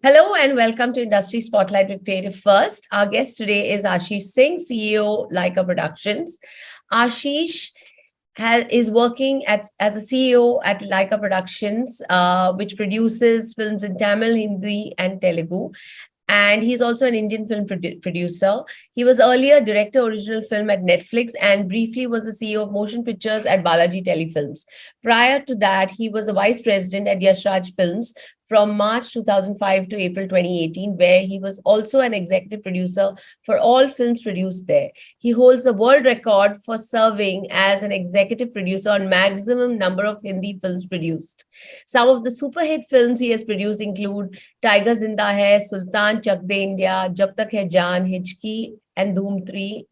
Hello and welcome to Industry Spotlight with Creative First. Our guest today is Ashish Singh, CEO, Leica Productions. Ashish is working as a CEO at Leica Productions, which produces films in Tamil, Hindi, and Telugu. And he's also an Indian film producer. He was earlier director original film at Netflix and briefly was the CEO of motion pictures at Balaji Telefilms. Prior to that, he was a vice president at Yash Raj Films from March 2005 to April 2018, where he was also an executive producer for all films produced there. He holds the world record for serving as an executive producer on maximum number of Hindi films produced. Some of the super hit films he has produced include Tiger Zinda Hai, Sultan, Chak De India, Jab Tak Hai Jaan, Hichki, and Dhoom 3,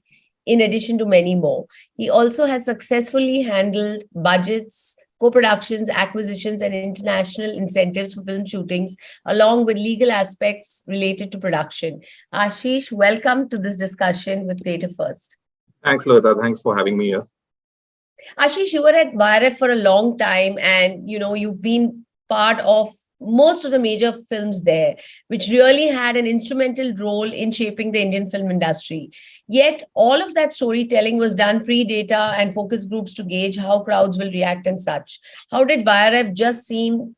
in addition to many more. He also has successfully handled budgets, co-productions, acquisitions, and international incentives for film shootings, along with legal aspects related to production. Ashish, welcome to this discussion with Creative First. Thanks, Loita. Thanks for having me here. Ashish, you were at YRF for a long time, and you've been part of most of the major films there, which really had an instrumental role in shaping the Indian film industry. Yet, all of that storytelling was done pre-data and focus groups to gauge how crowds will react and such. How did YRF just seem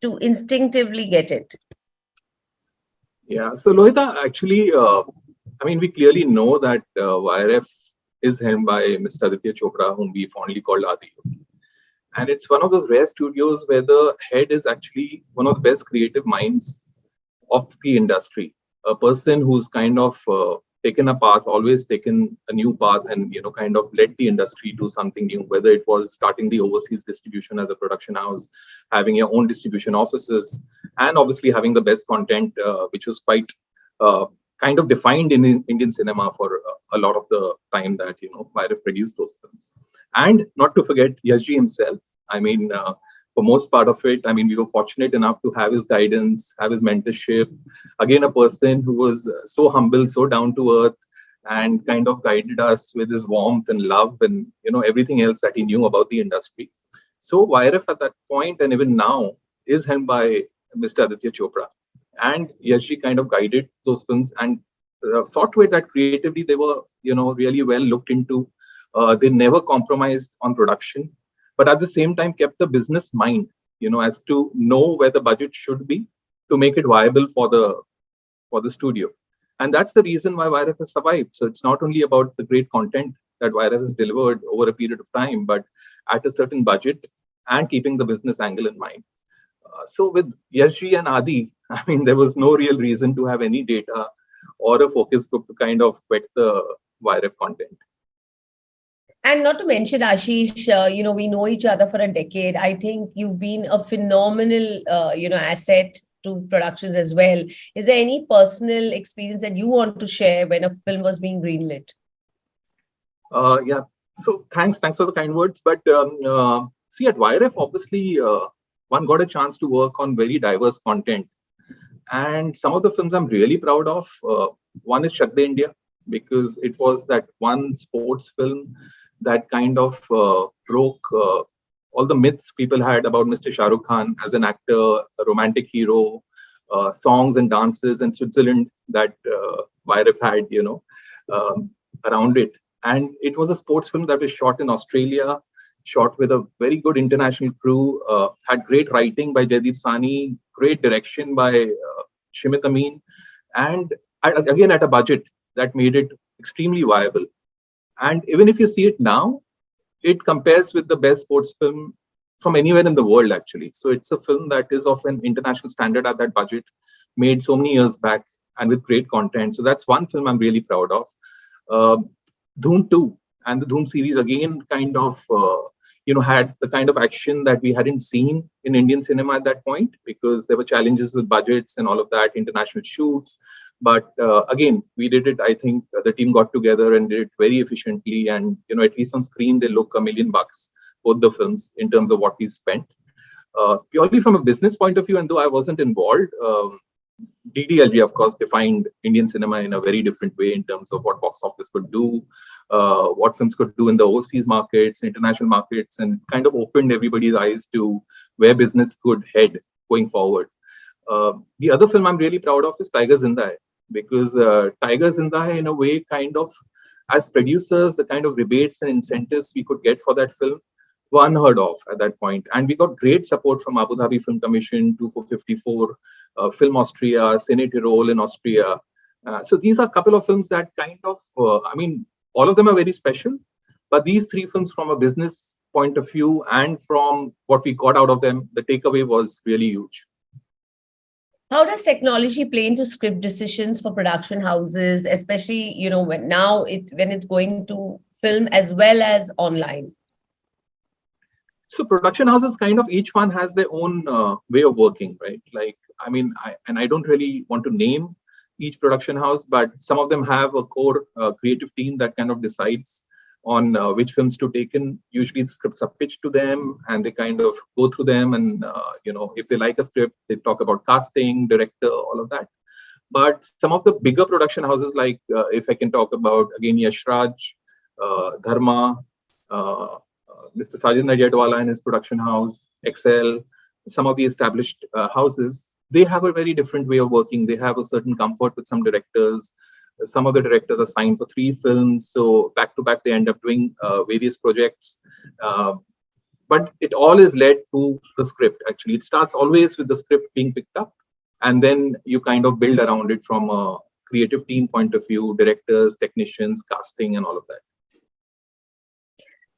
to instinctively get it? Yeah, so Lohita, actually, we clearly know that YRF is held by Mr. Aditya Chopra, whom we fondly call Adi. And it's one of those rare studios where the head is actually one of the best creative minds of the industry. A person who's kind of taken a path, always taken a new path, and kind of led the industry to something new. Whether it was starting the overseas distribution as a production house, having your own distribution offices, and obviously having the best content, which was quite kind of defined in Indian cinema for a lot of the time that might have produced those films. And not to forget Yashji himself. For most part of it, we were fortunate enough to have his guidance, have his mentorship. Again, a person who was so humble, so down to earth, and kind of guided us with his warmth and love and everything else that he knew about the industry. So YRF at that point and even now is held by Mr. Aditya Chopra. And Yashji kind of guided those films and saw to it that creatively they were really well looked into. They never compromised on production, but at the same time kept the business mind, as to know where the budget should be to make it viable for the studio. And that's the reason why YRF has survived. So it's not only about the great content that YRF has delivered over a period of time, but at a certain budget and keeping the business angle in mind. So with Yashji and Adi, there was no real reason to have any data or a focus group to kind of vet the YRF content. And not to mention, Ashish, we know each other for a decade. I think you've been a phenomenal, asset to productions as well. Is there any personal experience that you want to share when a film was being greenlit? Yeah. So thanks for the kind words. But see, at YRF, obviously, one got a chance to work on very diverse content. And some of the films I'm really proud of. One is Chak De India, because it was that one sports film that kind of broke all the myths people had about Mr. Shah Rukh Khan as an actor, a romantic hero, songs and dances in Switzerland that YRF had, around it. And it was a sports film that was shot in Australia, shot with a very good international crew, had great writing by Jaideep Sani, great direction by Shimit Amin, and again at a budget that made it extremely viable. And even if you see it now, it compares with the best sports film from anywhere in the world, actually. So it's a film that is of an international standard at that budget, made so many years back and with great content. So that's one film I'm really proud of. Dhoom 2 and the Dhoom series again kind of, had the kind of action that we hadn't seen in Indian cinema at that point, because there were challenges with budgets and all of that, international shoots. But again, we did it. I think the team got together and did it very efficiently. And, at least on screen, they look $1 million, both the films, in terms of what we spent. Purely from a business point of view, and though I wasn't involved, DDLG, of course, defined Indian cinema in a very different way in terms of what box office could do, what films could do in the overseas markets, international markets, and kind of opened everybody's eyes to where business could head going forward. The other film I'm really proud of is Tiger Zinda Hai, because Tiger Zinda Hai, in a way, kind of, as producers, the kind of rebates and incentives we could get for that film were unheard of at that point. And we got great support from Abu Dhabi Film Commission, 2454, Film Austria, Cine Tirol in Austria. So these are a couple of films that kind of, I mean, all of them are very special, but these three films, from a business point of view and from what we got out of them, the takeaway was really huge. How does technology play into script decisions for production houses, especially, when it's going to film as well as online? So production houses, kind of, each one has their own way of working, right? Like, I mean, I don't really want to name each production house, but some of them have a core creative team that kind of decides on which films to take in. Usually the scripts are pitched to them and they kind of go through them, and if they like a script, they talk about casting, director, all of that. But some of the bigger production houses, like if I can talk about again Yash Raj, Dharma, Mr. Sajid Nadyadwala and his production house, Excel, some of the established houses, they have a very different way of working. They have a certain comfort with some directors. Some of the directors are signed for 3 films, so back to back they end up doing various projects. But it all is led to the script. Actually, it starts always with the script being picked up, and then you kind of build around it from a creative team point of view, directors, technicians, casting, and all of that.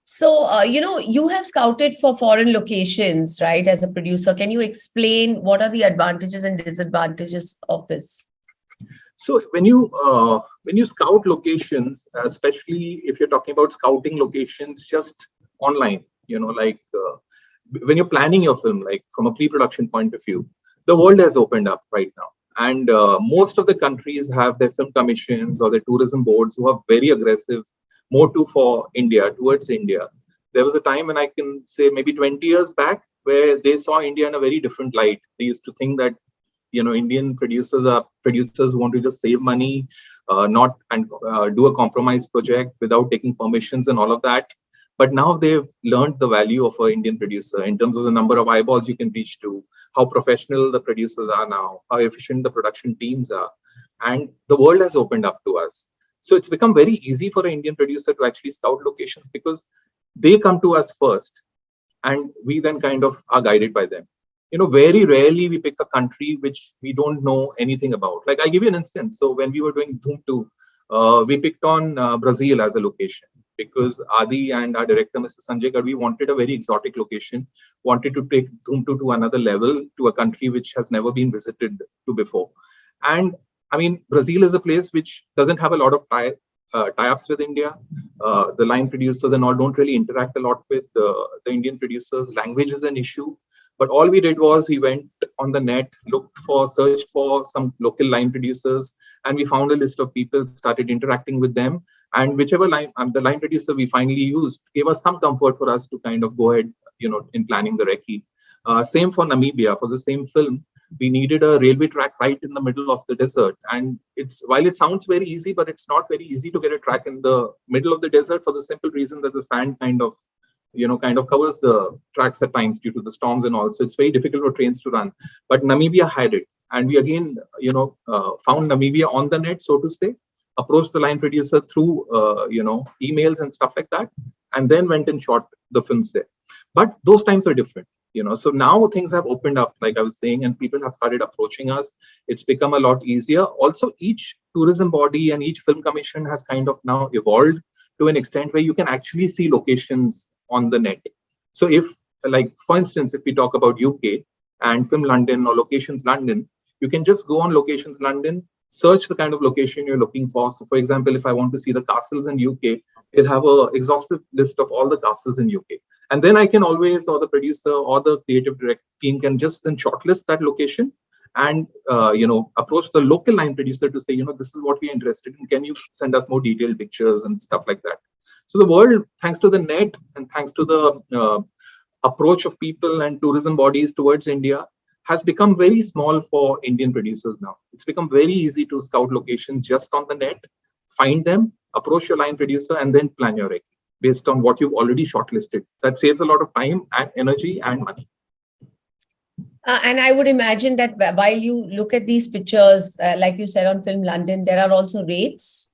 So, you have scouted for foreign locations, right, as a producer. Can you explain what are the advantages and disadvantages of this? So when you scout locations, especially if you're talking about scouting locations just online, when you're planning your film, like from a pre-production point of view, the world has opened up right now. And most of the countries have their film commissions or their tourism boards who are very aggressive, more for India, towards India. There was a time when I can say maybe 20 years back where they saw India in a very different light. They used to think that Indian producers are producers who want to just save money, not and do a compromise project without taking permissions and all of that. But now they've learned the value of an Indian producer in terms of the number of eyeballs you can reach to, how professional the producers are now, how efficient the production teams are, and the world has opened up to us. So it's become very easy for an Indian producer to actually scout locations because they come to us first, and we then kind of are guided by them. Very rarely we pick a country which we don't know anything about. Like, I give you an instance. So when we were doing Dhoom 2, we picked on Brazil as a location because Adi and our director, Mr. Sanjay Gadvi, wanted a very exotic location, wanted to take Dhoom 2 to another level, to a country which has never been visited to before. And I mean, Brazil is a place which doesn't have a lot of tie-ups with India. The line producers and all don't really interact a lot with the Indian producers. Language is an issue. But all we did was we went on the net, searched for some local line producers, and we found a list of people, started interacting with them. And whichever the line producer we finally used gave us some comfort for us to kind of go ahead, in planning the recce. Same for Namibia. For the same film, we needed a railway track right in the middle of the desert. And while it sounds very easy, but it's not very easy to get a track in the middle of the desert for the simple reason that the sand kind of covers the tracks at times due to the storms and all. So it's very difficult for trains to run. But Namibia had it. And we again, found Namibia on the net, so to say, approached the line producer through, emails and stuff like that, and then went and shot the films there. But those times are different. So now things have opened up, like I was saying, and people have started approaching us. It's become a lot easier. Also, each tourism body and each film commission has kind of now evolved to an extent where you can actually see locations on the net. So if, like, for instance, if we talk about UK and Film London or Locations London, you can just go on Locations London, search the kind of location you're looking for. So for example, if I want to see the castles in UK, they'll have an exhaustive list of all the castles in UK. And then I can always, or the producer or the creative direct team can just then shortlist that location and, approach the local line producer to say, this is what we're interested in. Can you send us more detailed pictures and stuff like that? So the world, thanks to the net and thanks to the approach of people and tourism bodies towards India, has become very small for Indian producers now. It's become very easy to scout locations just on the net, find them, approach your line producer, and then plan your recce based on what you've already shortlisted. That saves a lot of time and energy and money. And I would imagine that while you look at these pictures, like you said on Film London, there are also rates.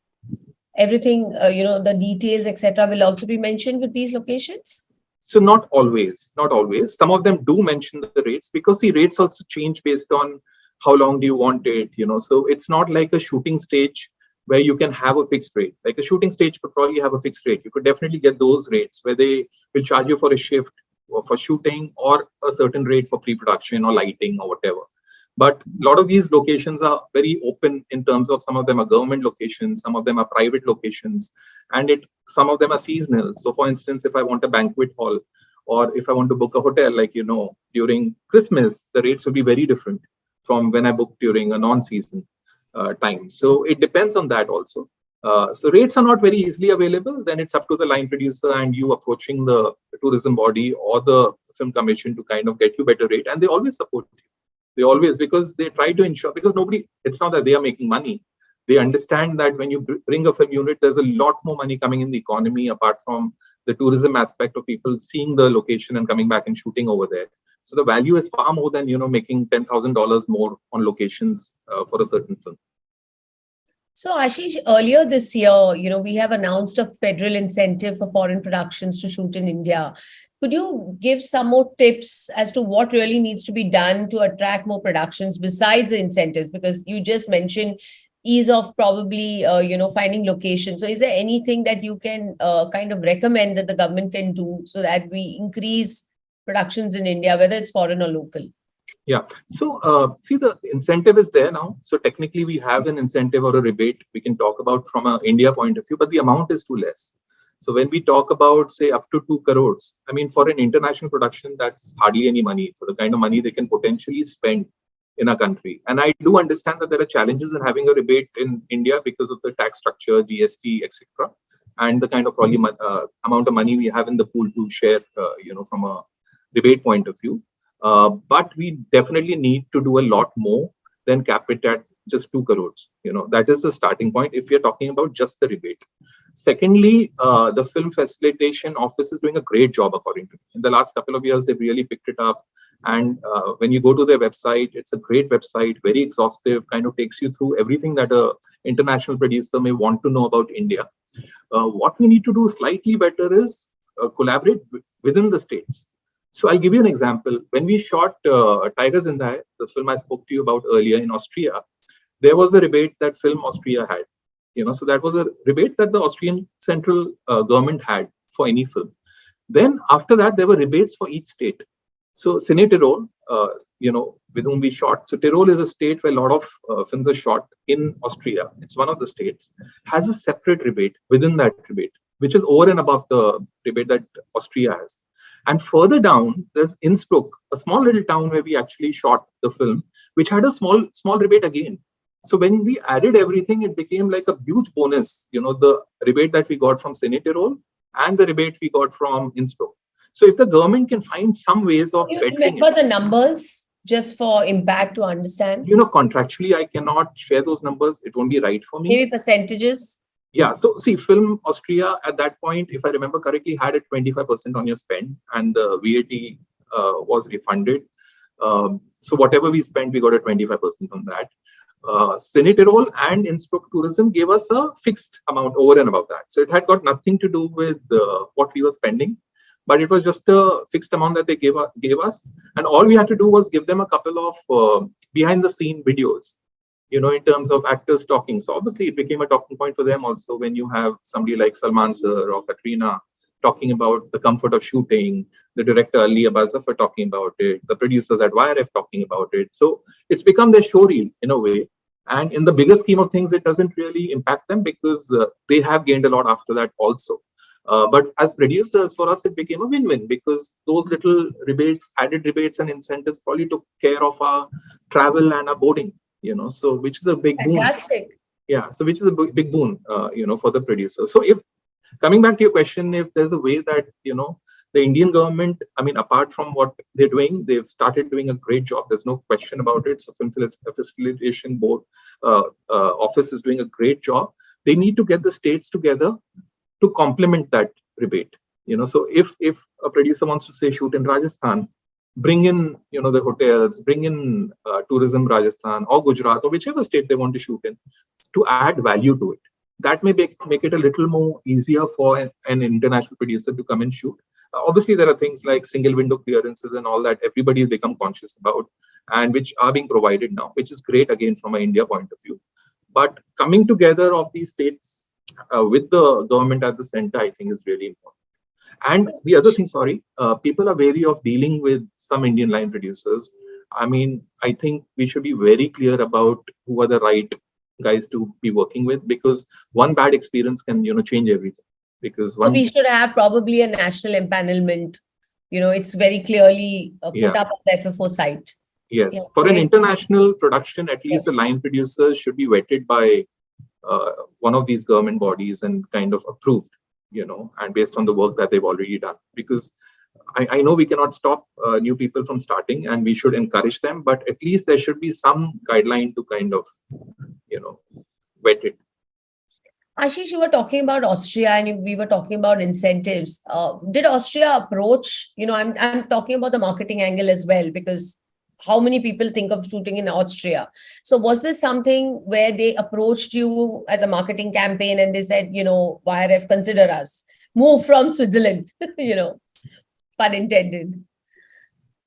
Everything, the details, etc., will also be mentioned with these locations. So not always, not always. Some of them do mention the rates because the rates also change based on how long do you want it, So it's not like a shooting stage where you can have a fixed rate. Like a shooting stage could probably have a fixed rate. You could definitely get those rates where they will charge you for a shift or for shooting or a certain rate for pre-production or lighting or whatever. But a lot of these locations are very open in terms of some of them are government locations, some of them are private locations, and some of them are seasonal. So, for instance, if I want a banquet hall or if I want to book a hotel, like during Christmas, the rates will be very different from when I book during a non-season time. So it depends on that also. So rates are not very easily available. Then it's up to the line producer and you approaching the tourism body or the film commission to kind of get you better rate, and they always support you. They always, because they try to ensure, because it's not that they are making money. They understand that when you bring a film unit, there's a lot more money coming in the economy apart from the tourism aspect of people seeing the location and coming back and shooting over there. So the value is far more than making $10,000 more on locations for a certain film. So, Ashish, earlier this year, we have announced a federal incentive for foreign productions to shoot in India. Could you give some more tips as to what really needs to be done to attract more productions besides the incentives? Because you just mentioned ease of probably, finding locations. So is there anything that you can kind of recommend that the government can do so that we increase productions in India, whether it's foreign or local? Yeah. So, see, the incentive is there now. So technically, we have an incentive or a rebate we can talk about from an India point of view, but the amount is too less. So when we talk about, say, up to 2 crores, I mean, for an international production, that's hardly any money for the kind of money they can potentially spend in a country. And I do understand that there are challenges in having a rebate in India because of the tax structure, GST, etc., and the kind of probably amount of money we have in the pool to share, from a rebate point of view. But we definitely need to do a lot more than cap it at just 2 crores. That is the starting point if you're talking about just the rebate. Secondly, the Film Facilitation Office is doing a great job, according to me. In the last couple of years, they've really picked it up. And when you go to their website, it's a great website, very exhaustive, kind of takes you through everything that a international producer may want to know about India. What we need to do slightly better is collaborate within the states. So I'll give you an example. When we shot Tiger Zinda Hai, the film I spoke to you about earlier in Austria, there was a rebate that Film Austria had. So that was a rebate that the Austrian central government had for any film. Then after that, there were rebates for each state. So Cine Tirol, with whom we shot. So Tirol is a state where a lot of films are shot in Austria. It's one of the states, has a separate rebate within that rebate, which is over and above the rebate that Austria has. And further down, there's Innsbruck, a small little town where we actually shot the film, which had a small rebate again. So when we added everything, it became like a huge bonus, the rebate that we got from Cine Tirol and the rebate we got from Innsbruck. So if the government can find some ways of remember the numbers just for impact to understand? Contractually, I cannot share those numbers. It won't be right for me. Maybe percentages? Yeah. So see, Film Austria at that point, if I remember correctly, had a 25% on your spend and the VAT was refunded. So whatever we spent, we got a 25% on that. Cine Tirol and Innsbruck Tourism gave us a fixed amount over and above that. So it had got nothing to do with what we were spending, but it was just a fixed amount that they gave us. And all we had to do was give them a couple of behind the scene videos, in terms of actors talking. So obviously it became a talking point for them also when you have somebody like Salman Sir or Katrina talking about the comfort of shooting, the director Ali Abbas Zafar talking about it, the producers at YRF talking about it. So it's become their showreel in a way. And in the bigger scheme of things, it doesn't really impact them because they have gained a lot after that also. But as producers, for us, it became a win-win because those little rebates, added rebates and incentives probably took care of our travel and our boarding, so which is a big boon. Fantastic. Yeah, so which is a big boon, for the producer. So if coming back to your question, if there's a way that, the Indian government, I mean, apart from what they're doing, they've started doing a great job. There's no question about it. So Film Facilitation Board office is doing a great job. They need to get the states together to complement that rebate. So if a producer wants to say shoot in Rajasthan, bring in, the hotels, bring in tourism Rajasthan or Gujarat or whichever state they want to shoot in, to add value to it. That may make it a little more easier for an international producer to come and shoot. Obviously, there are things like single window clearances and all that everybody has become conscious about, and which are being provided now, which is great again from an India point of view. But coming together of these states with the government at the center, I think is really important. And the other thing, sorry, people are wary of dealing with some Indian line producers. I mean, I think we should be very clear about who are the right guys to be working with, because one bad experience can, change everything. Because So one, we should have probably a national empanelment. It's very clearly put yeah, up on the FFO site. yes, Yeah, for an great. international production, at least the Yes. line producers should be vetted by one of these government bodies and kind of approved, and based on the work that they've already done. Because I know we cannot stop new people from starting, and we should encourage them, but at least there should be some guideline to kind of, vet it. Ashish, you were talking about Austria and we were talking about incentives. Did Austria approach, I'm talking about the marketing angle as well, because how many people think of shooting in Austria? So was this something where they approached you as a marketing campaign and they said, YRF, consider us, move from Switzerland, pun intended?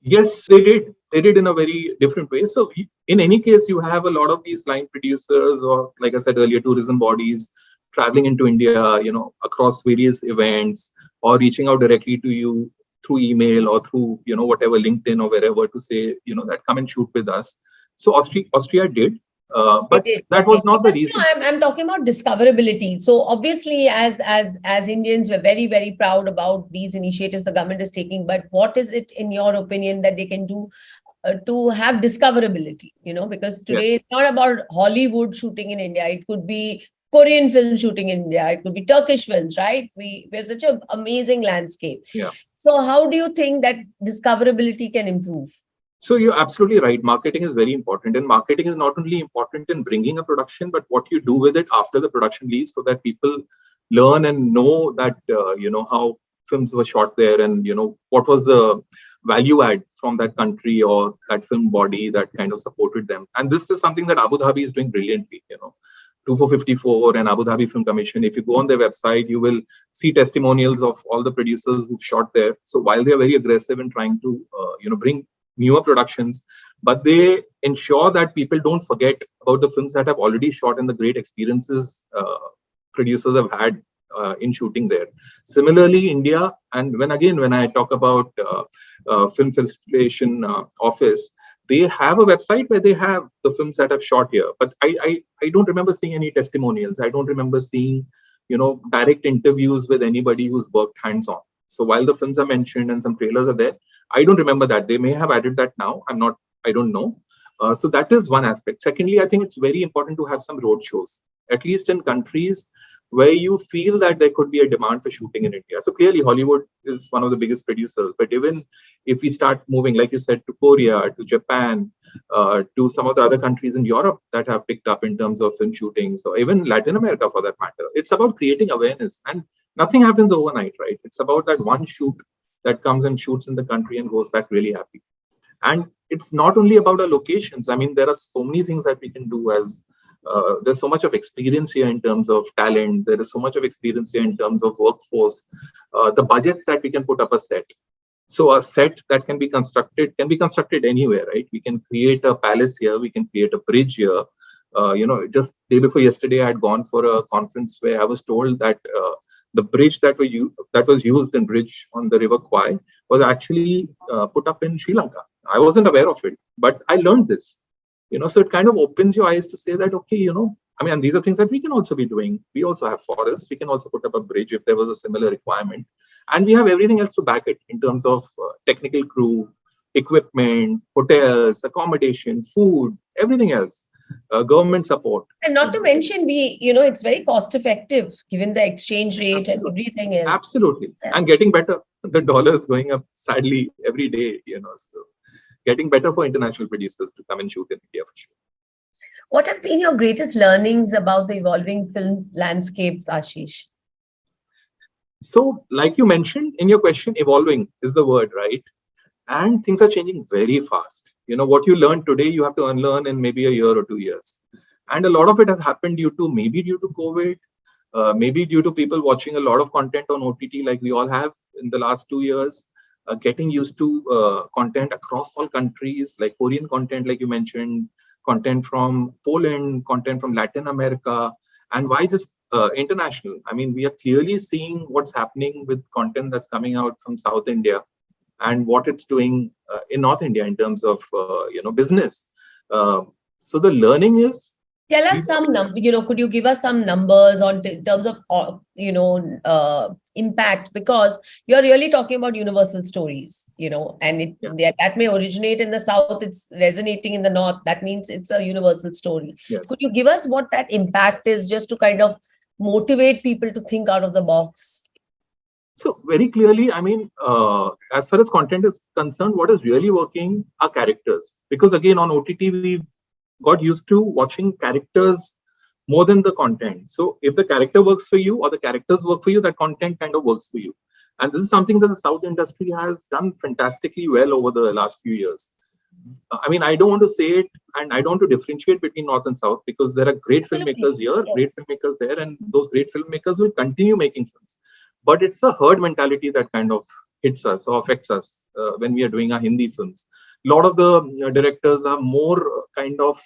Yes, they did. They did in a very different way. So in any case, you have a lot of these line producers, or like I said earlier, tourism bodies traveling into India, across various events, or reaching out directly to you through email or through, whatever, LinkedIn or wherever, to say, that come and shoot with us. So Austria did, They but did. that Okay. was not the Because reason. I'm talking about discoverability. So obviously, as Indians, we're very, very proud about these initiatives the government is taking. But what is it, in your opinion, that they can do to have discoverability? Because today Yes. it's not about Hollywood shooting in India. It could be Korean film shooting in India. It could be Turkish films, right? We have such an amazing landscape. Yeah. So how do you think that discoverability can improve? So you're absolutely right. Marketing is very important, and marketing is not only important in bringing a production, but what you do with it after the production leaves, so that people learn and know that how films were shot there, and what was the value add from that country or that film body that kind of supported them. And this is something that Abu Dhabi is doing brilliantly. 2454 and Abu Dhabi Film Commission. If you go on their website, you will see testimonials of all the producers who've shot there. So while they are very aggressive in trying to bring newer productions, but they ensure that people don't forget about the films that have already shot and the great experiences producers have had in shooting there. Similarly, India, and when I talk about Film Facilitation Office, they have a website where they have the films that have shot here. But I don't remember seeing any testimonials. I don't remember seeing direct interviews with anybody who's worked hands-on. So while the films are mentioned and some trailers are there, I don't remember that. They may have added that now. I don't know. So that is one aspect. Secondly, I think it's very important to have some road shows, at least in countries where you feel that there could be a demand for shooting in India. So clearly, Hollywood is one of the biggest producers. But even if we start moving, like you said, to Korea, to Japan, to some of the other countries in Europe that have picked up in terms of film shooting, so even Latin America for that matter, it's about creating awareness. And nothing happens overnight, right? It's about that one shoot that comes and shoots in the country and goes back really happy. And it's not only about our locations. I mean, there are so many things that we can do. As there's so much of experience here in terms of talent. There is so much of experience here in terms of workforce. The budgets that we can put up a set. So a set that can be constructed anywhere, right? We can create a palace here. We can create a bridge here. Just day before yesterday, I had gone for a conference where I was told that the bridge that was used in bridge on the River Kwai was actually put up in Sri Lanka. I wasn't aware of it, but I learned this. So it kind of opens your eyes to say that, okay, I mean, and these are things that we can also be doing. We also have forests. We can also put up a bridge if there was a similar requirement. And we have everything else to back it in terms of technical crew, equipment, hotels, accommodation, food, everything else, government support. And not to mention, it's very cost effective given the exchange rate and Absolutely. everything else. Absolutely. Yeah. And getting better. The dollar is going up sadly every day, so getting better for international producers to come and shoot in India for sure. What have been your greatest learnings about the evolving film landscape, Ashish? So, like you mentioned in your question, evolving is the word, right? and things are changing very fast. What you learn today, you have to unlearn in maybe a year or 2 years. And a lot of it has happened maybe due to COVID, maybe due to people watching a lot of content on OTT, like we all have in the last 2 years, getting used to content across all countries, like Korean content, like you mentioned, content from Poland, content from Latin America, and why just international? I mean, we are clearly seeing what's happening with content that's coming out from South India and what it's doing in North India in terms of business. So the learning is Tell we us some could you give us some numbers on in terms of impact, because you're really talking about universal stories, and that may originate in the south, it's resonating in the north. That means it's a universal story. Yes. Could you give us what that impact is, just to kind of motivate people to think out of the box? So very clearly, I mean, as far as content is concerned, what is really working are characters. Because again, on OTT, we've got used to watching characters more than the content. So if the character works for you or the characters work for you, that content kind of works for you. And this is something that the South industry has done fantastically well over the last few years. I mean, I don't want to say it, and I don't want to differentiate between North and South, because there are great filmmakers here, great filmmakers there, and those great filmmakers will continue making films. But it's the herd mentality that kind of hits us or affects us when we are doing our Hindi films. A lot of the directors are more kind of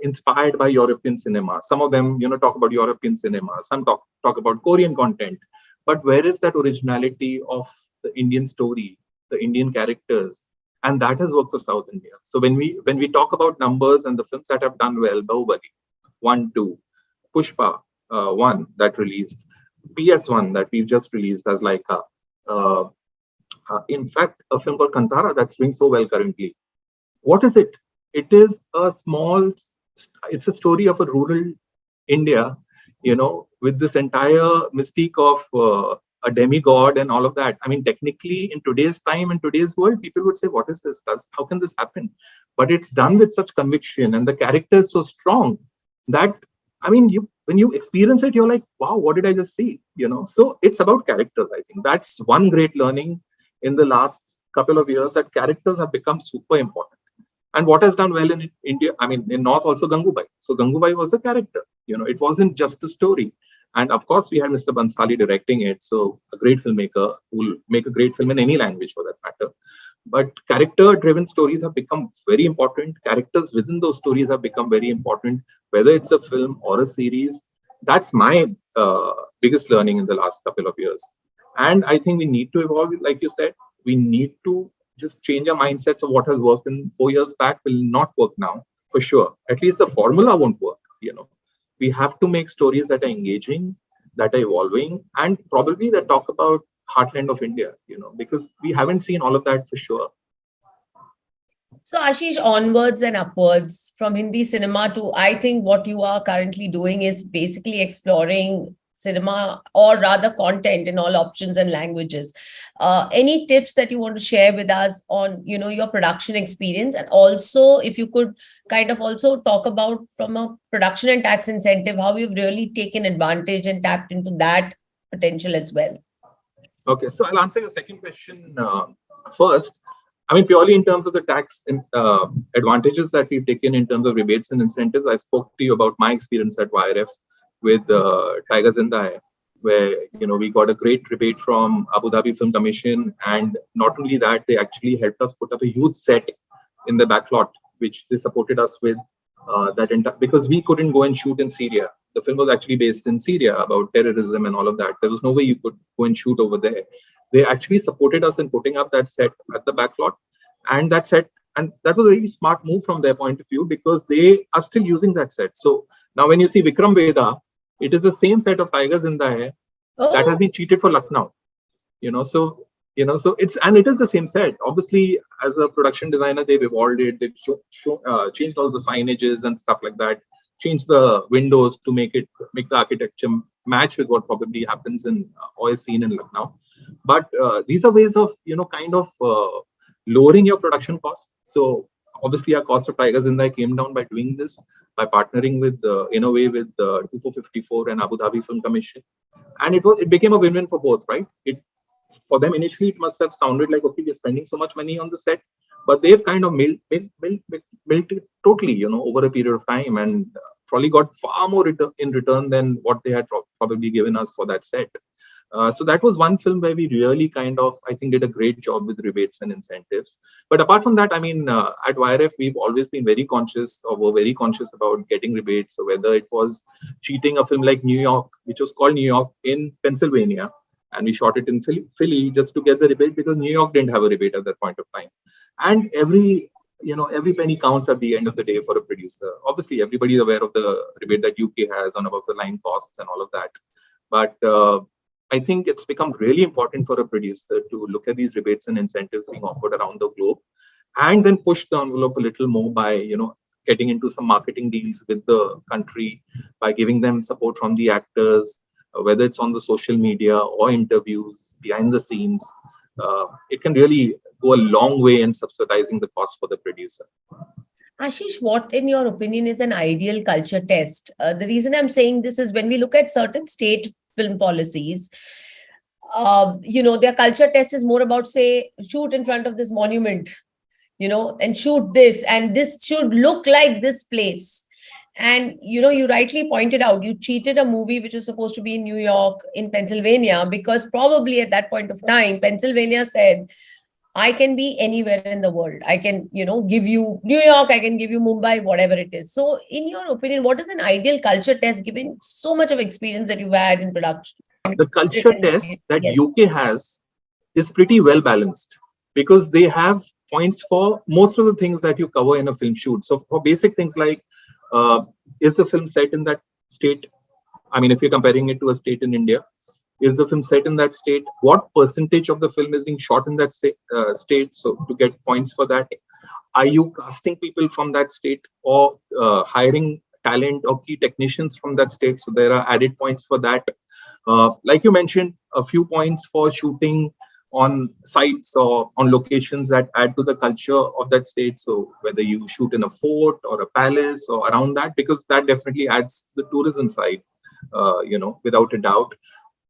inspired by European cinema. Some of them, talk about European cinema. Some talk about Korean content. But where is that originality of the Indian story, the Indian characters? And that has worked for South India. So when we talk about numbers and the films that have done well, Bahubali 1, 2, Pushpa 1 that released, PS1 that we've just released as Laika. In fact, a film called Kantara that's doing so well currently. What is it? It is it's a story of a rural India, with this entire mystique of a demigod and all of that. I mean, technically, in today's time, in today's world, people would say, what is this? How can this happen? But it's done with such conviction, and the character is so strong that, I mean, when you experience it, you're like, wow, what did I just see? So it's about characters. I think that's one great learning in the last couple of years, that characters have become super important. And what has done well in India, I mean, in North also, Gangubai. So Gangubai was a character, it wasn't just a story. And of course, we had Mr. Bansali directing it. So a great filmmaker who will make a great film in any language for that matter. But character-driven stories have become very important. Characters within those stories have become very important, whether it's a film or a series. That's my biggest learning in the last couple of years. And I think we need to evolve, like you said. We need to just change our mindsets of what has worked in 4 years back will not work now, for sure. At least the formula won't work, We have to make stories that are engaging, that are evolving, and probably that talk about heartland of India, because we haven't seen all of that for sure. So Ashish, onwards and upwards from Hindi cinema to, I think what you are currently doing is basically exploring cinema, or rather content, in all options and languages. Any tips that you want to share with us on, your production experience? And also, if you could kind of also talk about, from a production and tax incentive, how you've really taken advantage and tapped into that potential as well. Okay, so I'll answer your second question first. I mean, purely in terms of the tax advantages that we've taken in terms of rebates and incentives, I spoke to you about my experience at YRF with Tiger Zinda Hai, where we got a great rebate from Abu Dhabi Film Commission, and not only that, they actually helped us put up a huge set in the backlot, which they supported us with because we couldn't go and shoot in Syria. The film was actually based in Syria about terrorism and all of that. There was no way you could go and shoot over there. They actually supported us in putting up that set at the backlot, and that set. And that was a very smart move from their point of view, because they are still using that set. So now when you see Vikram Vedha, it is the same set of Tiger Zinda Hai that has been cheated for Lucknow. So it is the same set. Obviously, as a production designer, they've evolved it. They've changed all the signages and stuff like that. Changed the windows to make the architecture match with what probably happens in or is seen in Lucknow. But these are ways of kind of lowering your production costs. So obviously, our cost of Tiger Zinda Hai came down by doing this, by partnering with in a way with 2454 and Abu Dhabi Film Commission, and it became a win-win for both, right? for them initially it must have sounded like, okay, we're spending so much money on the set, but they've kind of milked it totally, over a period of time, and probably got far more in return than what they had probably given us for that set. So that was one film where we really kind of, I think, did a great job with rebates and incentives. But apart from that, I mean, at YRF, we've always been very conscious, or were very conscious about getting rebates. So whether it was cheating a film like New York, which was called New York in Pennsylvania, and we shot it in Philly just to get the rebate because New York didn't have a rebate at that point of time. And every penny counts at the end of the day for a producer. Obviously, everybody's aware of the rebate that UK has on above the line costs and all of that. But I think it's become really important for a producer to look at these rebates and incentives being offered around the globe, and then push the envelope a little more by, getting into some marketing deals with the country, by giving them support from the actors, whether it's on the social media or interviews behind the scenes. It can really go a long way in subsidizing the cost for the producer. Ashish, what, in your opinion, is an ideal culture test? The reason I'm saying this is when we look at certain state film policies, their culture test is more about, say, shoot in front of this monument, and shoot this, and this should look like this place. And, you rightly pointed out, you cheated a movie which was supposed to be in New York, in Pennsylvania, because probably at that point of time, Pennsylvania said, I can be anywhere in the world. I can, give you New York, I can give you Mumbai, whatever it is. So, in your opinion, what is an ideal culture test, given so much of experience that you've had in production? The culture test that Yes. UK has is pretty well balanced because they have points for most of the things that you cover in a film shoot. So, for basic things like, is the film set in that state? I mean, if you're comparing it to a state in India, is the film set in that state? What percentage of the film is being shot in that state? So to get points for that, are you casting people from that state, or hiring talent or key technicians from that state? So there are added points for that. Like you mentioned, a few points for shooting on sites or on locations that add to the culture of that state. So whether you shoot in a fort or a palace or around that, because that definitely adds the tourism side, without a doubt.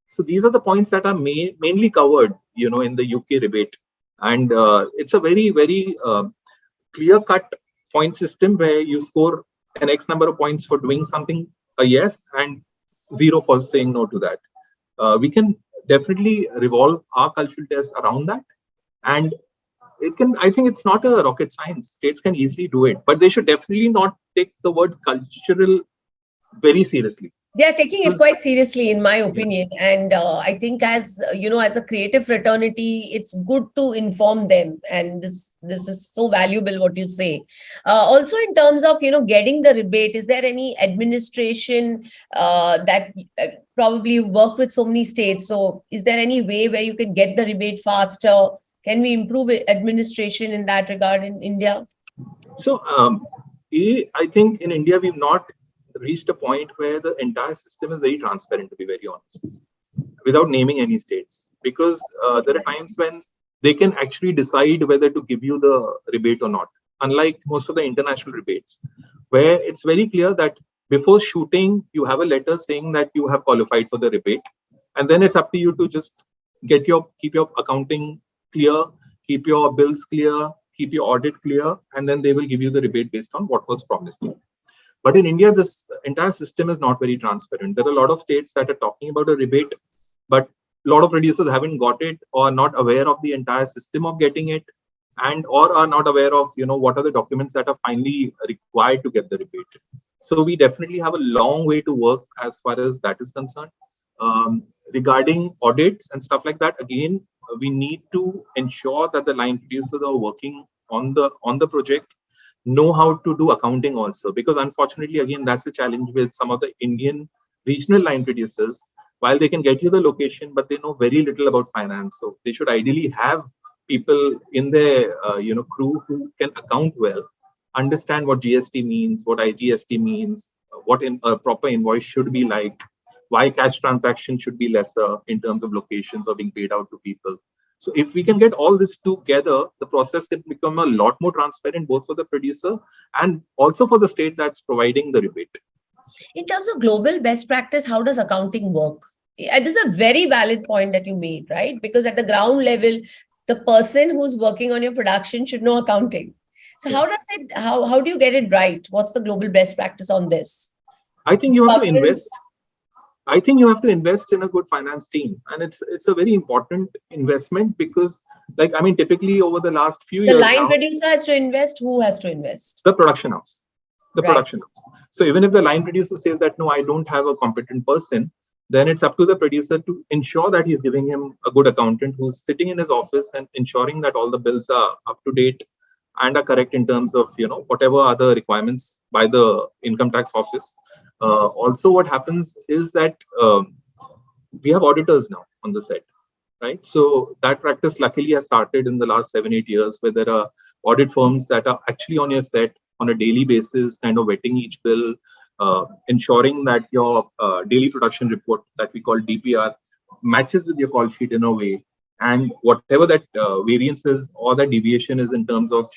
So these are the points that are mainly covered, in the UK rebate. And it's a very, very clear-cut point system where you score an X number of points for doing something, a yes, and 0 for saying no to that. We can definitely revolve our cultural test around that. And I think it's not a rocket science. States can easily do it, but they should definitely not take the word cultural very seriously. They are taking it quite seriously, in my opinion. And I think, as as a creative fraternity, it's good to inform them. And this is so valuable what you say. Also, in terms of getting the rebate, is there any administration that probably you work with so many states? So, is there any way where you can get the rebate faster? Can we improve administration in that regard in India? So, I think in India we've not reached a point where the entire system is very transparent, to be very honest, without naming any states, because there are times when they can actually decide whether to give you the rebate or not, unlike most of the international rebates, where it's very clear that before shooting you have a letter saying that you have qualified for the rebate, and then it's up to you to just keep your accounting clear, keep your bills clear, keep your audit clear, and then they will give you the rebate based on what was promised to you. But in India, this entire system is not very transparent. There are a lot of states that are talking about a rebate, but a lot of producers haven't got it, or not aware of the entire system of getting it, and or are not aware of what are the documents that are finally required to get the rebate. So we definitely have a long way to work as far as that is concerned. Regarding audits and stuff like that, again, we need to ensure that the line producers are working on the project, know how to do accounting also, because unfortunately, again, that's a challenge with some of the Indian regional line producers. While they can get you the location, but they know very little about finance. So they should ideally have people in their crew who can account well, understand what GST means, what IGST means, what a proper invoice should be like, why cash transaction should be lesser in terms of locations or being paid out to people. So if we can get all this together, the process can become a lot more transparent, both for the producer and also for the state that's providing the rebate. In terms of global best practice, how does accounting work? This is a very valid point that you made, right? Because at the ground level, the person who's working on your production should know accounting. So Yeah. how do you get it right? What's the global best practice on this? I think you have to Governance. invest. I think you have to invest in a good finance team, and it's a very important investment because, like, I mean, typically over the last few The years line now, producer has to invest. Who has to invest? the production house, the Right. production house. So even if the line producer says that no, I don't have a competent person, then it's up to the producer to ensure that he's giving him a good accountant who's sitting in his office and ensuring that all the bills are up to date and are correct in terms of whatever other requirements by the income tax office. Also, what happens is that we have auditors now on the set, right? So that practice luckily has started in the last 7-8 years, where there are audit firms that are actually on your set on a daily basis, kind of vetting each bill, ensuring that your daily production report that we call DPR matches with your call sheet in a way, and whatever that variance is or that deviation is in terms of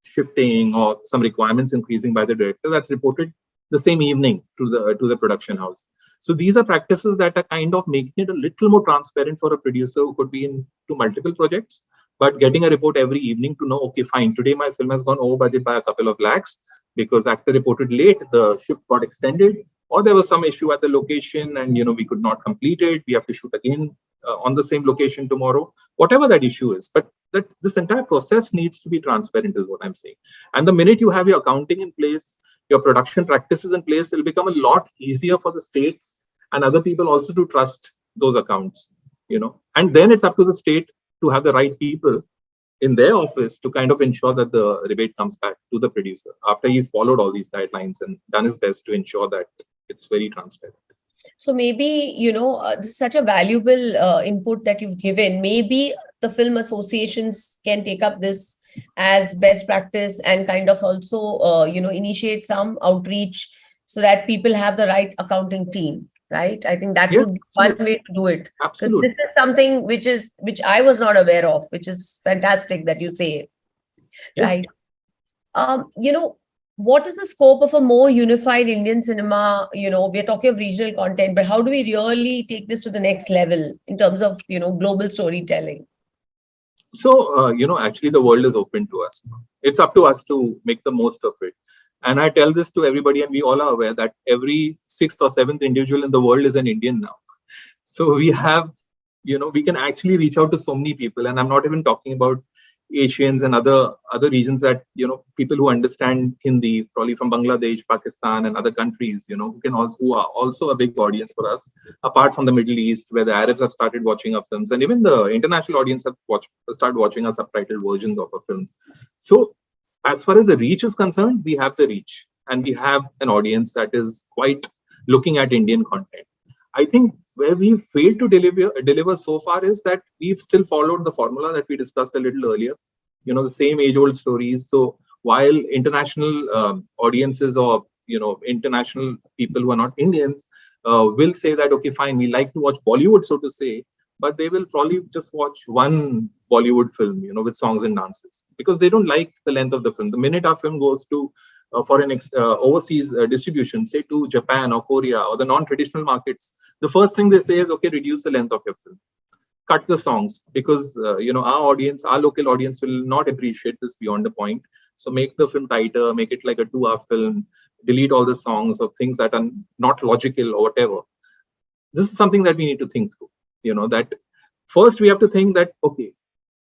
shifting or some requirements increasing by the director, that's reported the same evening to the production house. So these are practices that are kind of making it a little more transparent for a producer who could be into multiple projects, but getting a report every evening to know, okay, fine, today my film has gone over budget by a couple of lakhs because actor reported late, the shift got extended, or there was some issue at the location and we could not complete it. We have to shoot again on the same location tomorrow, whatever that issue is. But that this entire process needs to be transparent, is what I'm saying. And the minute you have your accounting in place, your production practices in place, it'll become a lot easier for the states and other people also to trust those accounts, and then it's up to the state to have the right people in their office to kind of ensure that the rebate comes back to the producer after he's followed all these guidelines and done his best to ensure that it's very transparent. So maybe, this is such a valuable input that you've given. Maybe the film associations can take up this as best practice and kind of also, initiate some outreach so that people have the right accounting team, right? I think that Yeah, would be one way to do it. Because absolutely. this is something which I was not aware of, which is fantastic that you say it, Yeah. right? What is the scope of a more unified Indian cinema? We're talking of regional content, but how do we really take this to the next level in terms of, global storytelling? So, actually, the world is open to us. It's up to us to make the most of it. And I tell this to everybody, and we all are aware that every sixth or seventh individual in the world is an Indian now. So we have, we can actually reach out to so many people. And I'm not even talking about Asians and other regions that, people who understand Hindi, probably from Bangladesh, Pakistan, and other countries, who are also a big audience for us, apart from the Middle East, where the Arabs have started watching our films, and even the international audience have started watching our subtitled versions of our films. So as far as the reach is concerned, we have the reach, and we have an audience that is quite looking at Indian content. I think where we failed to deliver so far is that we've still followed the formula that we discussed a little earlier. The same age-old stories. So while international audiences or international people who are not Indians will say that okay, fine, we like to watch Bollywood, so to say, but they will probably just watch one Bollywood film, with songs and dances because they don't like the length of the film. The minute our film goes to for an overseas distribution, say to Japan or Korea or the non-traditional markets, the first thing they say is, okay, reduce the length of your film, cut the songs, because our local audience will not appreciate this beyond the point. So make the film tighter, make it like a 2-hour film, delete all the songs or things that are not logical or whatever. This is something that we need to think through. That first we have to think that okay,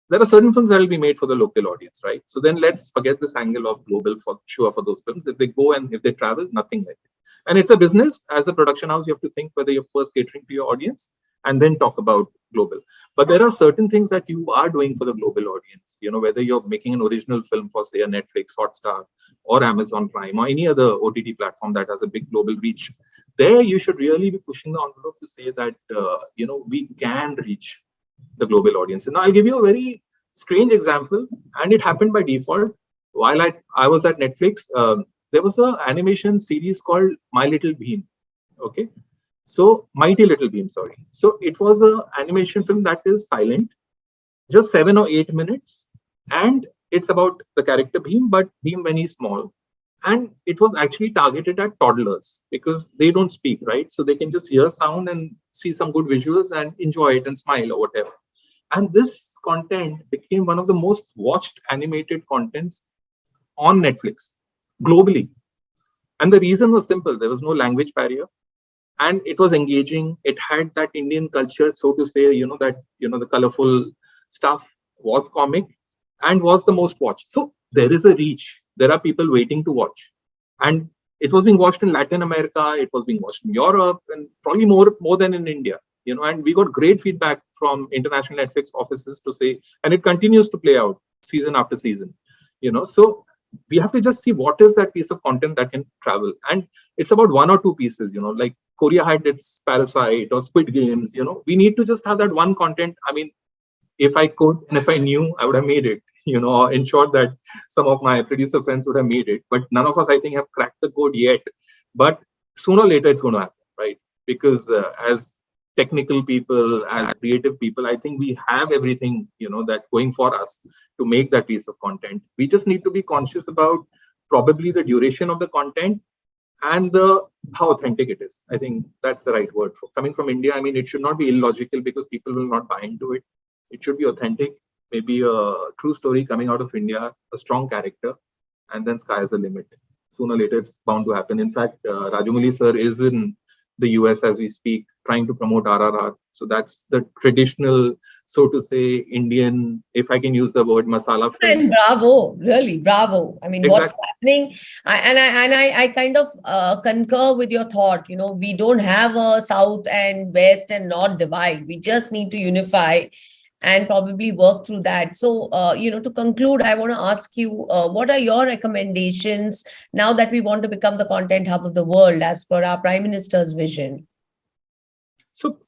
there are certain films that will be made for the local audience, right? So then let's forget this angle of global for sure for those films. If they go and if they travel, nothing like it. And it's a business. As a production house, you have to think whether you're first catering to your audience and then talk about global. But there are certain things that you are doing for the global audience, whether you're making an original film for, say, a Netflix, Hotstar, or Amazon Prime, or any other OTT platform that has a big global reach. There, you should really be pushing the envelope to say that, we can reach the global audience. And now I'll give you a very strange example, and it happened by default. While I was at Netflix, there was an animation series called My Little Bean. Okay. So Mighty Little Bean, sorry. So it was an animation film that is silent, just 7 or 8 minutes. And it's about the character Beam, but Beam when he's small. And it was actually targeted at toddlers because they don't speak, right? So they can just hear sound and see some good visuals and enjoy it and smile or whatever. And this content became one of the most watched animated contents on Netflix globally. And the reason was simple: there was no language barrier, and it was engaging. It had that Indian culture, so to say, the colorful stuff was comic and was the most watched. So there is a reach. There are people waiting to watch. And it was being watched in Latin America, it was being watched in Europe, and probably more than in India. And we got great feedback from international Netflix offices to say, and it continues to play out season after season. So we have to just see what is that piece of content that can travel. And it's about one or two pieces, like Korea had its Parasite or Squid Games. We need to just have that one content. I mean, if I could and if I knew, I would have made it, or ensured that some of my producer friends would have made it. But none of us, I think, have cracked the code yet. But sooner or later, it's going to happen, right? Because as technical people, as creative people, I think we have everything, that going for us to make that piece of content. We just need to be conscious about probably the duration of the content and the how authentic it is. I think that's the right word. For coming from India, I mean, it should not be illogical because people will not buy into it. It should be authentic, maybe a true story coming out of India, a strong character, and then sky is the limit. Sooner or later, it's bound to happen. In fact, Rajamouli sir is in the US as we speak, trying to promote RRR. So that's the traditional, so to say, Indian, if I can use the word, masala film. And bravo, really, bravo. I mean, what's Exactly. happening? I kind of concur with your thought. We don't have a South and West and North divide. We just need to unify and probably work through that. So, to conclude, I want to ask you, what are your recommendations now that we want to become the content hub of the world as per our Prime Minister's vision? So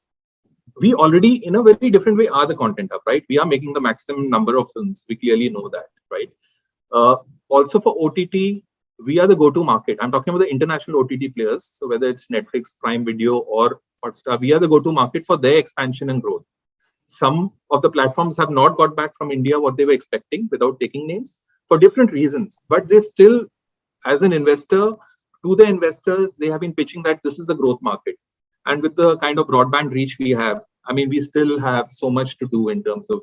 we already, in a very different way, are the content hub, right? We are making the maximum number of films. We clearly know that, right? Also for OTT, we are the go-to market. I'm talking about the international OTT players. So whether it's Netflix, Prime Video, or Hotstar, we are the go-to market for their expansion and growth. Some of the platforms have not got back from India what they were expecting without taking names for different reasons. But they still, as an investor, to the investors, they have been pitching that this is the growth market. And with the kind of broadband reach we have, I mean, we still have so much to do in terms of,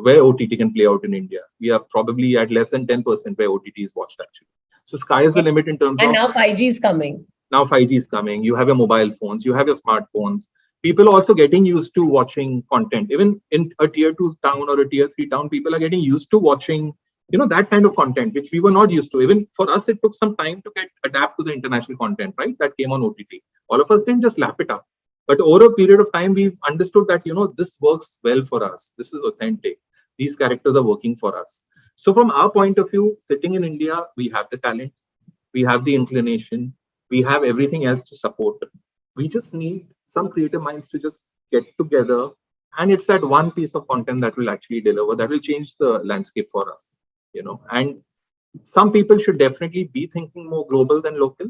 where OTT can play out in India. We are probably at less than 10% where OTT is watched actually. So sky is the limit in terms And of now 5G is coming. now 5G is coming. You have your mobile phones, you have your smartphones. People are also getting used to watching content. Even in a tier 2 town or a tier 3 town, people are getting used to watching, that kind of content, which we were not used to. Even for us, it took some time to adapt to the international content, right? That came on OTT. All of us didn't just lap it up. But over a period of time, we've understood that, this works well for us. This is authentic. These characters are working for us. So from our point of view, sitting in India, we have the talent, we have the inclination, we have everything else to support. We just need some creative minds to just get together. And it's that one piece of content that will actually deliver, that will change the landscape for us, And some people should definitely be thinking more global than local,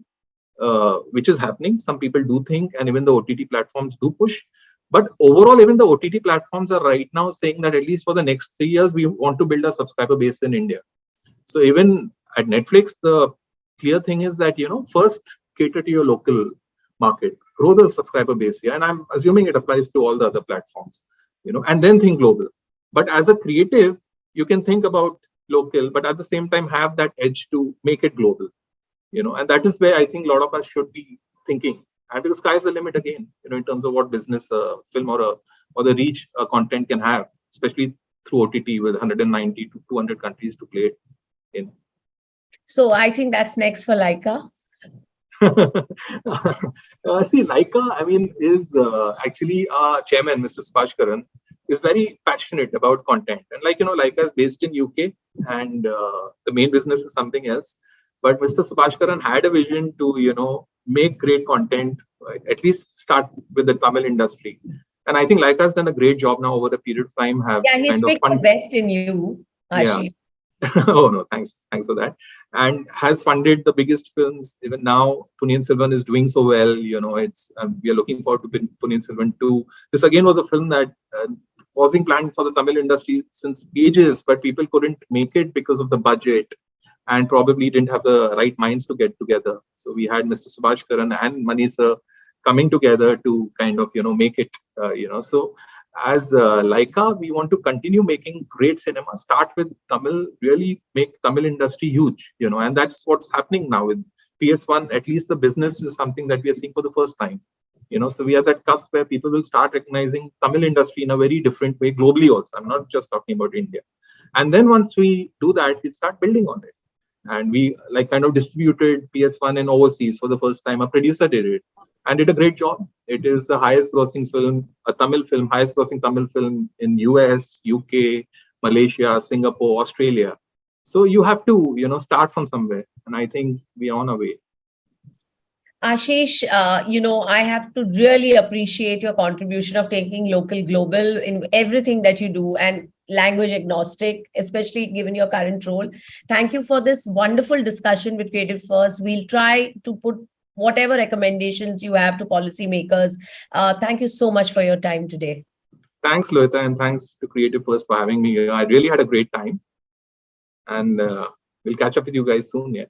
which is happening. Some people do think, and even the OTT platforms do push. But overall, even the OTT platforms are right now saying that at least for the next 3 years, we want to build a subscriber base in India. So even at Netflix, the clear thing is that, first cater to your local market, grow the subscriber base here. And I'm assuming it applies to all the other platforms, and then think global. But as a creative, you can think about local, but at the same time have that edge to make it global, and that is where I think a lot of us should be thinking. And because sky is the limit again, in terms of what business film or the reach content can have, especially through OTT with 190 to 200 countries to play it in. So I think that's next for Laika. See, Laika, I mean, is actually our chairman, Mr. Subhash Karan, is very passionate about content. And Laika is based in UK, and the main business is something else. But Mr. Subhash Karan had a vision to, make great content, at least start with the Tamil industry. And I think Laika has done a great job now over the period of time. He's picked the best in you, Ashish. Yeah. Oh no, thanks for that. And has funded the biggest films. Even now, Punniyin Selvan is doing so well. It's we are looking forward to Punniyin Selvan 2. This again was a film that was being planned for the Tamil industry since ages, but people couldn't make it because of the budget, and probably didn't have the right minds to get together. So we had Mr. Subhash Karan and Manish coming together to kind of, make it, So as Laika, we want to continue making great cinema. Start with Tamil, really make Tamil industry huge, and that's what's happening now with PS1. At least the business is something that we are seeing for the first time. So we are that cusp where people will start recognizing Tamil industry in a very different way globally also. I'm not just talking about India. And then once we do that, we'll start building on it. And we kind of distributed PS1 in overseas for the first time. A producer did it and did a great job. It is the highest grossing film, a Tamil film, highest grossing Tamil film in US, UK, Malaysia, Singapore, Australia. So you have to, start from somewhere. And I think we are on our way. Ashish, I have to really appreciate your contribution of taking local global in everything that you do and language agnostic, especially given your current role. Thank you for this wonderful discussion with Creative First. We'll try to put whatever recommendations you have to policymakers. Thank you so much for your time today. Thanks, Lohita, and thanks to Creative First for having me here. I really had a great time. And we'll catch up with you guys soon. Yeah.